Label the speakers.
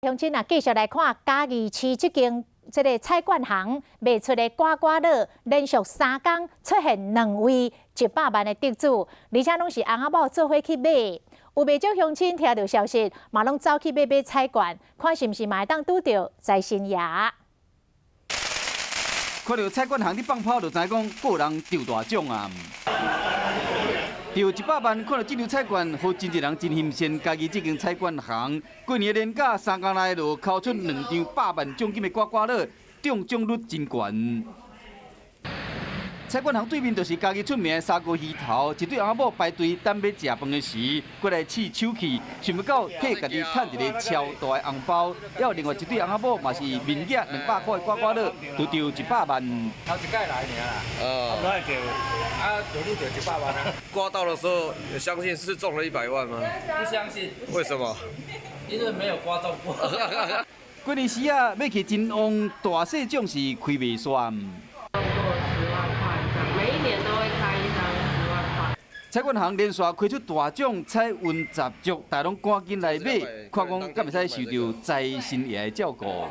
Speaker 1: 乡亲啊，继续来看嘉义市这间菜馆行卖出的刮刮乐，连续3天出现2位100万的得主，而且拢是翁仔某做伙去买。有袂少乡亲听到消息，嘛拢走去买菜馆，看是毋是嘛会当拄到财神爷。
Speaker 2: 看到菜馆行伫放炮，就知讲个人中大奖啊！中100万，看到这张菜馆，好真侪人真新鲜。家己这间菜馆行，过年连假3天内就敲出2张100万奖金的刮刮乐，中奖率真悬。菜馆行对面就是家己出名的砂锅鱼头，一对翁仔某排队等要食饭的时，过来试手气，想不到替家己赚一个超大的红包。还有另外一对翁仔某嘛是面额200块的刮刮乐，就中100万。
Speaker 3: 头一届来尔啦，不然就得入得100万啊。
Speaker 4: 刮到的时候，相信是中了100万吗？
Speaker 3: 不相信。
Speaker 4: 为什么？
Speaker 3: 因为没有刮到过。
Speaker 2: 过年时啊，要去真旺，大细奖是开袂煞。
Speaker 5: 每一年都会开一张10万块。
Speaker 2: 菜馆行连续开出大奖，彩云10足，大家拢赶紧来买，看讲敢会使受到财神爷的照顾。